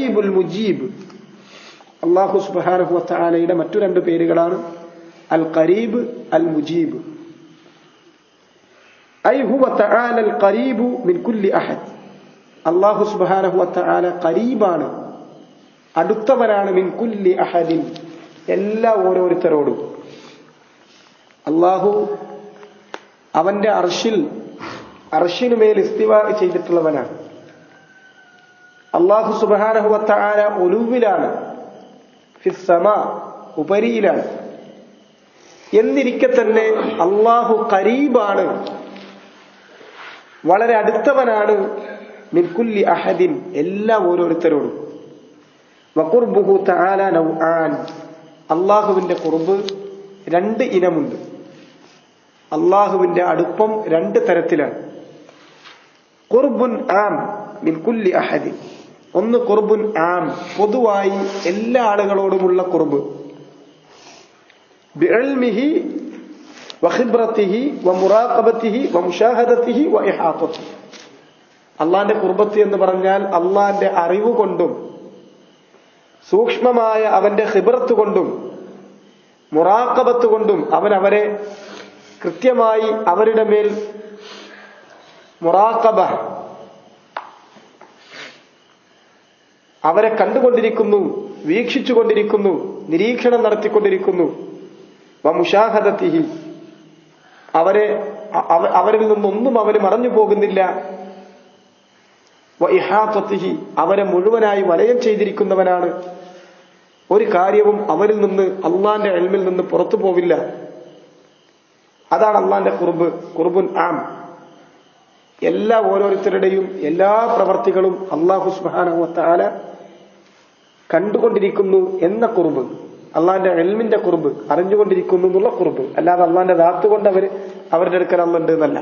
ഖരീബുൽ മുജീബ്. അല്ലാഹു സുബ്ഹാനഹു വ തആലയുടെ മറ്റു രണ്ട് പേരുകളാണ് അൽ ഖരീബ്, അൽ മുജീബ്. ഐ ഹുവ തആല അൽ ഖരീബു മിൻ കുല്ലി അഹദ്. അല്ലാഹു സുബ്ഹാനഹു വ തആല ഖരീബാണ്, അടുത്തവനാണ്. മിൻ കുല്ലി അഹദിൻ, എല്ലാ ഓരോരുത്തരോടും. അല്ലാഹു അവന്റെ അർശിനുമേൽ ഇസ്തിവാ ചെയ്തിട്ടുള്ളവനാണ്. അല്ലാഹു സുബ്ഹാനഹു വ തആല ഉലുവിലാണ്, ഫിസ് സമാ, ഉപരിയിലാണ്. എന്നിരിക്കെ തന്നെ അല്ലാഹു ഖരീബാണ്, വളരെ അടുത്തവനാണ്. മിൻ കുല്ലി അഹദിൻ, എല്ലാ ഓരോരുത്തരോടും. വഖുർബുഹു തആല നൗആൻ. അല്ലാഹുവിന്റെ ഖുർബ് രണ്ട് ഇനമുണ്ട്. അല്ലാഹുവിന്റെ അടുപ്പം രണ്ട് തരത്തിലാണ്. ഖുർബുൻ ആം മിൻ കുല്ലി അഹദിൻ. ഒന്ന് ഖുർബുൻ ആം, പൊതുവായി എല്ലാ ആളുകളോടുമുള്ള ഖുർബ്. ബിഇൽമിഹി വഖിബ്റതിഹി വമുറാഖബതിഹി വമുശാഹദതിഹി വഇഹാതതിഹി. അല്ലാഹുവിന്റെ ഖുർബത്ത് എന്ന് പറഞ്ഞാൽ അല്ലാഹുവിന്റെ അറിവ് കൊണ്ടും സൂക്ഷ്മമായ അവന്റെ ഖിബ്റത്ത് കൊണ്ടും മുറാഖബത്ത് കൊണ്ടും അവൻ അവരെ കൃത്യമായി അവരുടെ മേൽ മുറാഖബ, അവരെ കണ്ടുകൊണ്ടിരിക്കുന്നു, വീക്ഷിച്ചുകൊണ്ടിരിക്കുന്നു, നിരീക്ഷണം നടത്തിക്കൊണ്ടിരിക്കുന്നു. വമുശാഹദതിഹി, അവരിൽ നിന്നൊന്നും അവന് മറഞ്ഞു പോകുന്നില്ല. വഇഹാതതിഹി, അവരെ മുഴുവനായി വലയം ചെയ്തിരിക്കുന്നവനാണ്. ഒരു കാര്യവും അവരിൽ നിന്ന്, അള്ളാന്റെ ഇൽമിൽ നിന്ന് പുറത്തു പോവില്ല. അതാണ് അള്ളാന്റെ ഖുർബ്, ഖുർബുൻ ആം. എല്ലാ ഓരോരുത്തരുടെയും എല്ലാ പ്രവർത്തികളും അല്ലാഹു സുബ്ഹാനഹു വ തആല കണ്ടുകൊണ്ടിരിക്കുന്നു എന്ന ഖുർബ്, അള്ളാന്റെ ഇൽമിന്റെ ഖുർബ്, അറിഞ്ഞുകൊണ്ടിരിക്കുന്നു എന്നുള്ള ഖുർബ്. അല്ലാതെ അള്ളാന്റെ ദാത്ത് കൊണ്ട് അവരുടെ അടുക്കൽ അള്ളുണ്ട് എന്നല്ല.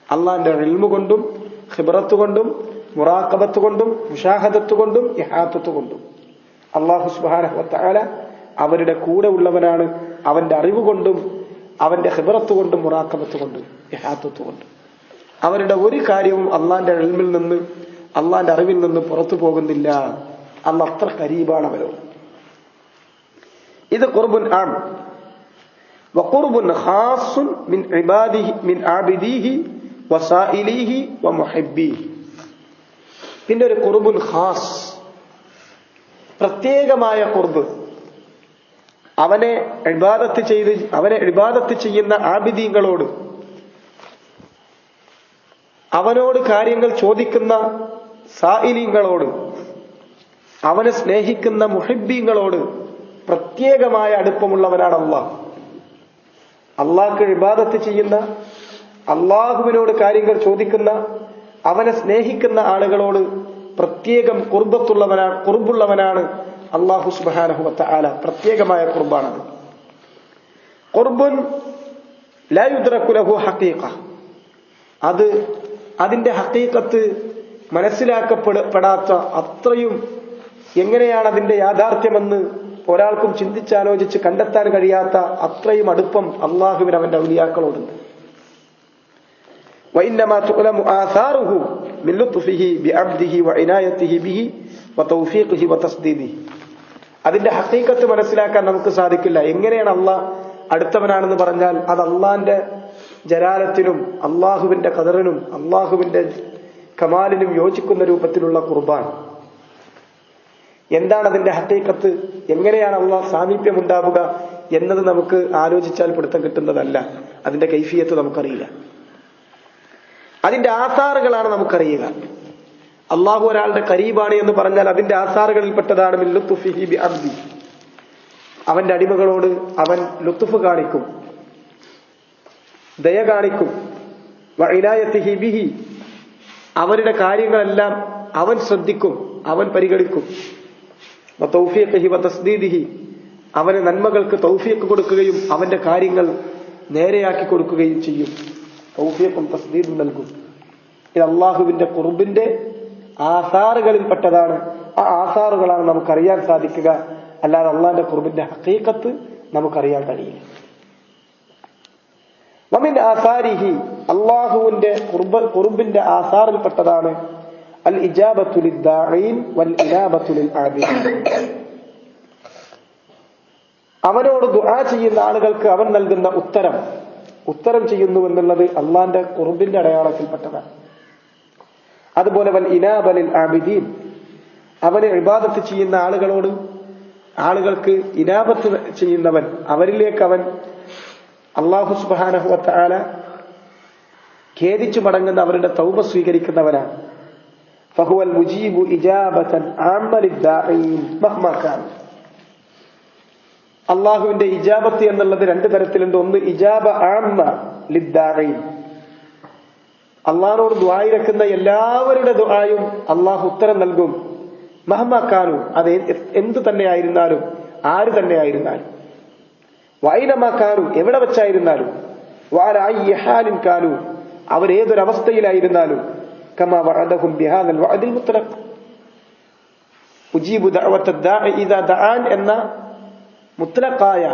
അള്ളാന്റെ ഇൽമു കൊണ്ടും ഖിബ്റത്ത് കൊണ്ടും മുറാഖബത്ത് കൊണ്ടും മുശാഹദത്ത് കൊണ്ടും ഇഹാതത്ത് കൊണ്ടും അല്ലാഹു സുബ്ഹാനഹു വ തആല അവരുടെ കൂടെ ഉള്ളവനാണ്. അവന്റെ അറിവ് കൊണ്ടും അവന്റെ ഖിബ്റത്ത് കൊണ്ടും മുറാഖബത്ത് കൊണ്ടും ഇഹാതത്ത് കൊണ്ടും അവരുടെ ഒരു കാര്യവും അള്ളാന്റെ ഇൽമിൽ നിന്ന്, അള്ളാന്റെ അറിവിൽ നിന്ന് പുറത്തു പോകുന്നില്ല. അല്ലാഹ് അത്ര ഖരീബാണ് അവരോട്. ഇത് ഖുർബുൻ ആം. വഖുർബുൻ ഖാസ്സുൻ മിൻ ഇബാദിഹി മിൻ ആബിദിഹി വസായിലിഹി വമുഹിബ്ബിഹി. പിന്നെ ഒരു ഖുർബുൻ ഖാസ്, പ്രത്യേകമായ ഖുർബ്. അവനെ ഇബാദത്ത് ചെയ്യുന്ന ആബിദീങ്ങളോട്, അവനോട് കാര്യങ്ങൾ ചോദിക്കുന്ന സായിലീങ്ങളോട്, അവനെ സ്നേഹിക്കുന്ന മുഹിബ്ബീങ്ങളോട് പ്രത്യേകമായ അടുപ്പമുള്ളവനാണ് അല്ലാഹ്. അല്ലാഹ്ക്ക് ഇബാദത്ത് ചെയ്യുന്ന, അല്ലാഹുവിനോട് കാര്യങ്ങൾ ചോദിക്കുന്ന, അവനെ സ്നേഹിക്കുന്ന ആളുകളോട് പ്രത്യേകം ഖുർബുള്ളവനാണ് അല്ലാഹു സുബ്ഹാനഹു വ തആല. പ്രത്യേകമായ ഖുർബാണത്. ഖുർബുൻ ലാ യുദ്റകു ലഹു ഹഖീഖ. അതിന്റെ ഹഖീഖത്ത് മനസ്സിലാക്കപ്പെടാത്ത, അത്രയും എങ്ങനെയാണ് അതിന്റെ യാഥാർത്ഥ്യമെന്ന് ഒരാൾക്കും ചിന്തിച്ചാലോചിച്ച് കണ്ടെത്താൻ കഴിയാത്ത അത്രയും അടുപ്പം അള്ളാഹുവിന് അവന്റെ ഔലിയാക്കളോടുണ്ട്. وإنما تعلم آثاره من لطفه بعبده وعنايته به وتوفيقه وتسديده. അതിന്റെ ഹഖീഖത്ത് മനസ്സിലാക്കാൻ നമുക്ക് സാധിക്കില്ല. എങ്ങനെയാണ് അള്ളാഹ് അടുത്തവനാണെന്ന് പറഞ്ഞാൽ അത് അള്ളാഹിന്റെ ജലാലത്തിനും അള്ളാഹുവിന്റെ ഖദറിനും അള്ളാഹുവിന്റെ കമാലിനും യോജിക്കുന്ന രൂപത്തിലുള്ള ഖുർബാൻ. എന്താണ് അതിന്റെ ഹഖീഖത്ത്, എങ്ങനെയാണ് അള്ളാഹ് സാമീപ്യം ഉണ്ടാവുക എന്നത് നമുക്ക് ആലോചിച്ചാൽ പിടുത്തം കിട്ടുന്നതല്ല. അതിന്റെ കൈഫിയത്ത് നമുക്കറിയില്ല. അതിന്റെ ആസാറുകളാണ് നമുക്കറിയുക. അള്ളാഹു ഒരാളുടെ ഖരീബാണ് എന്ന് പറഞ്ഞാൽ അതിന്റെ ആസാറുകളിൽപ്പെട്ടതാണ് മിൻ ലുത്ഫിഹി ബി അബ്ദി. അവന്റെ അടിമകളോട് അവൻ ലുത്ഫ് കാണിക്കും, ദയ കാണിക്കും. വഇനായതിഹി ബിഹി, അവരുടെ കാര്യങ്ങളെല്ലാം അവൻ ശ്രദ്ധിക്കും, അവൻ പരിഗണിക്കും. വതൗഫീഖിഹി വതസ്ദീദിഹി, അവന് നന്മകൾക്ക് തൗഫീഖ് കൊടുക്കുകയും അവന്റെ കാര്യങ്ങൾ നേരെയാക്കി കൊടുക്കുകയും ചെയ്യും. തൗഫീഖും തസ്ദീദും നൽകും. ഇത് അള്ളാഹുവിന്റെ ഖുർബിന്റെ ആസാറുകളിൽപ്പെട്ടതാണ്. ആ ആസാറുകളാണ് നമുക്കറിയാൻ സാധിക്കുക. അല്ലാതെ അള്ളാഹിന്റെ ഖുർബിന്റെ ഹഖീഖത്ത് നമുക്കറിയാൻ കഴിയില്ല. വമിൻ ആസാരിഹി, അള്ളാഹുവിന്റെ ഖുർബിന്റെ ആസാറിൽപ്പെട്ടതാണ് അൽ ഇജാബത്തു ലിദ്ദാഈൻ വൽ ഇനാബത്തു ലിൽ ആബിദീൻ. അവനോട് ദുആ ചെയ്യുന്ന ആളുകൾക്ക് അവൻ നൽകുന്ന ഉത്തരം ചെയ്യുന്നു എന്നുള്ളത് അള്ളാന്റെ ഖുർബിന്റെ അടയാളത്തിൽപ്പെട്ടതാണ്. അതുപോലെ വൽ ഇനാബ ലിൽ ആബിദീൻ, അവന് ഇബാദത്ത് ചെയ്യുന്ന ആളുകൾക്ക് ഇനാബത്ത് ചെയ്യുന്നവൻ, അവരിലേക്ക് അവൻ അല്ലാഹു സുബ്ഹാനഹു വ തആല ഖേദിച്ചു മടങ്ങുന്ന അവരുടെ തൗബ സ്വീകരിക്കുന്നവനാണ്. ഫഹുവൽ മുജീബു ഇജാബതൻ ആമ്മ ലിദ്ദാഈൻ മഹ്മാ കാൻ. അള്ളാഹുവിന്റെ ഇജാബത്ത് എന്നുള്ളത് രണ്ട് തരത്തിലുണ്ട്. ഒന്ന് ഇജാബ ആമ്മ ലിദ്ദാഈൻ, അള്ളാഹിനോട് ദുആയിരക്കുന്ന എല്ലാവരുടെ ദുആയും അള്ളാഹു ഉത്തരം നൽകും. മഹ്മാ കാനു, അത് എന്തു തന്നെയായിരുന്നാലും, ആര് തന്നെയായിരുന്നാലും. വൈനമാ കാനു, എവിടെ വെച്ചായിരുന്നാലും. വഅല അയ്യി ഹാലിൻ കാനു, അവരേതൊരവസ്ഥയിലായിരുന്നാലും. കമാ വഅദഹും ബിഹാദൽ വഅദിൽ മുത്ലഖ്. ഉജീബു ദഅവത ദാഇ ഇദാ ദഅാൻ എന്ന മുത്ലഖായ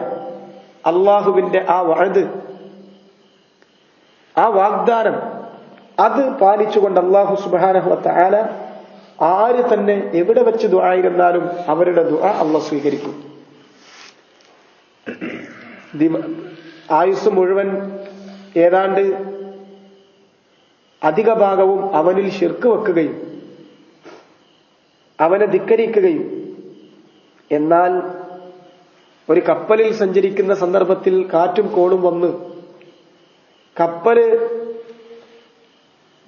അള്ളാഹുവിന്റെ ആ വഅദ്, ആ വാഗ്ദാനം, അത് പാലിച്ചുകൊണ്ട് അല്ലാഹു സുബ്ഹാനഹു വ തആല ആര് തന്നെ എവിടെ വെച്ച് ദുആയിരുന്നാലും അവരുടെ ദുആ അല്ലാഹു സ്വീകരിക്കും. ആയുസ് മുഴുവൻ ഏതാണ്ട് അധിക ഭാഗവും അവനിൽ ശിർക്ക് വെക്കുകയും അവനെ ധിക്കരിക്കുകയും, എന്നാൽ ഒരു കപ്പലിൽ സഞ്ചരിക്കുന്ന സന്ദർഭത്തിൽ കാറ്റും കോളും വന്ന് കപ്പല്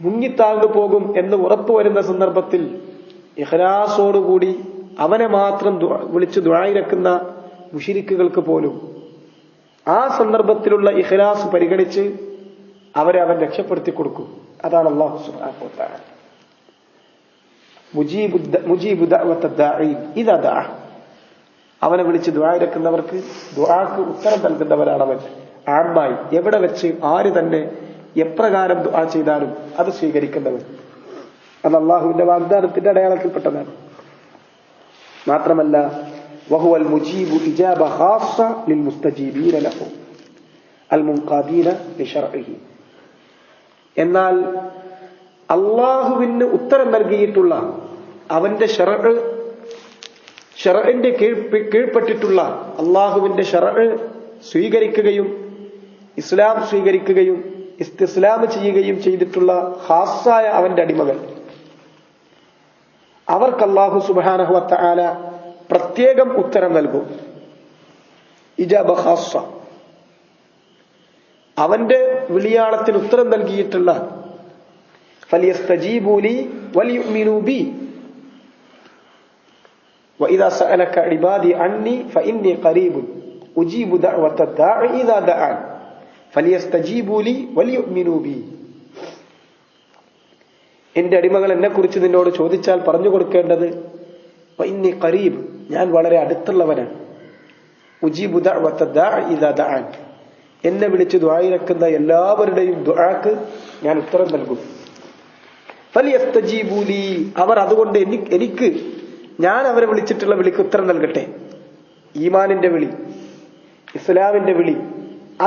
മുങ്ങിത്താഴ്ന്നു പോകും എന്ന് ഉറപ്പുവരുന്ന സന്ദർഭത്തിൽ ഇഖ്ലാസോടുകൂടി അവനെ മാത്രം വിളിച്ചു ദുആയിരക്കുന്ന മുശ്രിക്കുകൾക്ക് പോലും ആ സന്ദർഭത്തിലുള്ള ഇഖ്ലാസ് പരിഗണിച്ച് അവരെ അവൻ രക്ഷപ്പെടുത്തി കൊടുക്കും. അതാണ് അല്ലാഹു സുബ്ഹാനഹു വ തആല മുജീബു ദഅവത ദാഈൻ ഇദാ ദഅ. അവനെ വിളിച്ച് ദുആയിരക്കുന്നവർക്ക് ദുആക്ക് ഉത്തരം നൽകുന്നവനാണ് അവൻ. ആമ്മായി, എവിടെ വെച്ച് ആര് തന്നെ എപ്രകാരം ദുആ ചെയ്താലും അത് സ്വീകരിക്കുന്നവൻ. അത് അള്ളാഹുവിന്റെ വാഗ്ദാനത്തിന്റെ അടയാളത്തിൽപ്പെട്ടതാണ്. മാത്രമല്ല വഹുവൽ മുജീബു ഇജാബ ഖാസ്സ ലിൽ മുസ്തജീബീന ലഹു അൽ മുൻഖാദീന ലിശർഇഹി. എന്നാൽ അള്ളാഹുവിന് ഉത്തരം നൽകിയിട്ടുള്ള അവന്റെ ശർഇന്റെ കീഴ്പ്പെട്ടിട്ടുള്ള അള്ളാഹുവിന്റെ ശർഇ സ്വീകരിക്കുകയും ഇസ്ലാം സ്വീകരിക്കുകയും ഇസ്തിസ്ലാം ചെയ്യുകയും ചെയ്തിട്ടുള്ള ഖാസ്സായ അവന്റെ അടിമകൾ, അവർക്ക് അല്ലാഹു സുബ്ഹാനഹു വ തആല പ്രത്യേകം ഉത്തരം നൽകും. ഇജാബ ഖാസ്സ, അവന്റെ വിളിയാളത്തിന് ഉത്തരം നൽകിയിട്ടുള്ള ഫലിയസ്തജീബൂ ലി വലിയുഅ്മിനൂ ബി വഇദാ സഅലക ഇബാദി അന്നി ഫഇന്നി ഖരീബുൻ ഉജീബു ദഅവത ദാഇ ഇദാ ദഅൻ ഫലിയസ്തജീബൂ ലി വലിയുഅ്മിനൂ ബി. എന്റെ അടിമകൾ എന്നെ കുറിച്ച് നിന്നോട് ചോദിച്ചാൽ പറഞ്ഞു കൊടുക്കേണ്ടത് ഫഇന്നി ഖരീബ്, ഞാൻ വളരെ അടുത്തുള്ളവനാണ്. ഉജീബു ദഅവത ദാഇ ഇദാ ദഅൻ, എന്നെ വിളിച്ച് ദുആയിരക്കുന്ന എല്ലാവരുടെയും ദുആക്ക് ഞാൻ ഉത്തരം നൽകും. ഫലിയസ്തജീബൂ ലി, അവർ അതുകൊണ്ട് എനിക്ക് ഞാൻ അവരെ വിളിച്ചിട്ടുള്ള വിളിക്ക് ഉത്തരം നൽകട്ടെ. ഈമാനിന്റെ വിളി, ഇസ്ലാമിന്റെ വിളി,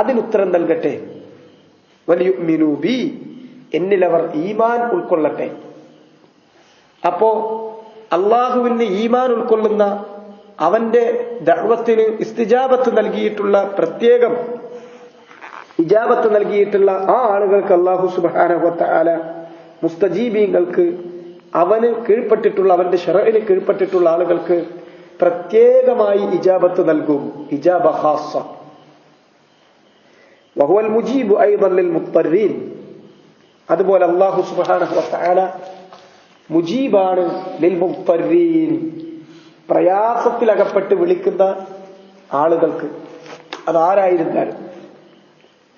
അതിനുത്തരം നൽകട്ടെ. വലിയുഅ്മിനൂ ബി, എന്നിൽ അവർ ഈമാൻ ഉൾക്കൊള്ളട്ടെ. അപ്പോ അള്ളാഹുവിന് ഈമാൻ ഉൾക്കൊള്ളുന്ന അവന്റെ ദഅവത്തിന് ഇസ്തിജാബത്ത് നൽകിയിട്ടുള്ള പ്രത്യേകം ഇജാബത്ത് നൽകിയിട്ടുള്ള ആ ആളുകൾക്ക് അല്ലാഹു സുബ്ഹാനഹു വ തആല മുസ്തജീബീങ്ങൾക്ക്, അവന് കീഴ്പ്പെട്ടിട്ടുള്ള അവന്റെ ശർഇന് കീഴ്പ്പെട്ടിട്ടുള്ള ആളുകൾക്ക് പ്രത്യേകമായി ഇജാബത്ത് നൽകും. ഇജാബ ഖാസ്സ. വഹുവൽ മുജീബു അയ്ദൻ ലിൽ മുത്തറീൻ. അതുപോലെ അല്ലാഹു സുബ്ഹാനഹു വ തആല മുജീബാണ് ലിൽ മുത്തറീൻ, പ്രയാസത്തിലകപ്പെട്ട് വിളിക്കുന്ന ആളുകൾക്ക്. അതാരായിരുന്നാലും,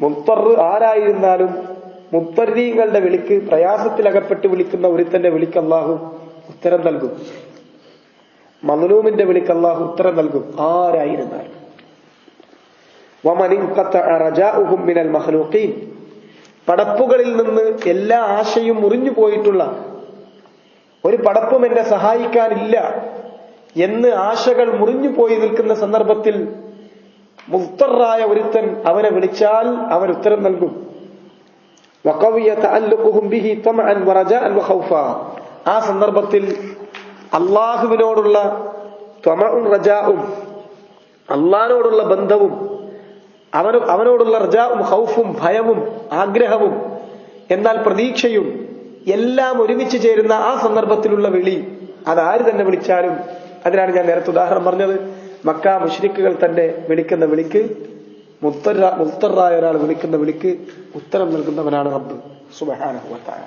മുത്തർ ആരായിരുന്നാലും, മുത്തറീങ്ങളുടെ വിളിക്ക്, പ്രയാസത്തിലകപ്പെട്ട് വിളിക്കുന്ന ഒരുത്തന്റെ വിളിക്ക് അല്ലാഹു ഉത്തരം നൽകും. മദ്ലൂമിന്റെ വിളിക്ക് അല്ലാഹു ഉത്തരം നൽകും, ആരായിരുന്നാലും. വമൻ ഇൻഖതഅ റജാഉഹും മിനൽ മഖ്ലൂഖീൻ, പടപ്പുകളിൽ നിന്ന് എല്ലാ ആശയും മുറിഞ്ഞു പോയിട്ടുള്ള, ഒരു പടപ്പും എന്നെ സഹായിക്കാനില്ല എന്ന് ആശകൾ മുറിഞ്ഞു പോയി നിൽക്കുന്ന സന്ദർഭത്തിൽ മുസ്തറായ ഒരുത്തൻ അവനെ വിളിച്ചാൽ അവൻ ഉത്തരം നൽകും. വഖവിയ തഅല്ലുഖുഹും ബിഹി തമഅൻ വറജാഅൻ വഖൗഫ, ആ സന്ദർഭത്തിൽ അള്ളാഹുവിനോടുള്ള ത്വമഉം റജാഉം, അള്ളാഹിനോടുള്ള ബന്ധവും അവനോടുള്ള റജാഉം ഖൗഫും ഭയവും ആഗ്രഹവും എന്നാൽ പ്രതീക്ഷയും എല്ലാം ഒരുമിച്ച് ചേരുന്ന ആ സന്ദർഭത്തിലുള്ള വിളി, അതാര് തന്നെ വിളിച്ചാലും, അതിനാണ് ഞാൻ നേരത്തെ ഉദാഹരണം പറഞ്ഞത്. മക്ക മുശ്രിക്കുകൾ തന്നെ വിളിക്കുന്ന വിളിക്ക്, മുത്തറായ ഒരാൾ വിളിക്കുന്ന വിളിക്ക് ഉത്തരം നൽകുന്നവനാണ് റബ്ബ് സുബ്ഹാനഹു വ തആല.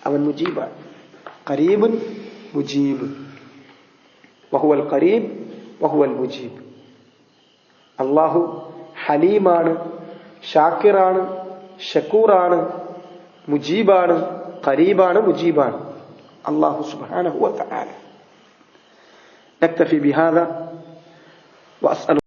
അവൻ മുജീബാണ്, ഖരീബുൻ മുജീബ്, വഹുവൽ ഖരീബ് വഹുവൽ മുജീബ്. അള്ളാഹു ഹലീമാണ്, ഷാക്കിറാണ്, ഷക്കൂറാണ്, മുജീബാണ്, ഖരീബാണ്, മുജീബാണ് അള്ളാഹു സുബ്ഹാനഹു വ തആല. നക്തഫി ബിഹാദാ വഅസ്അലു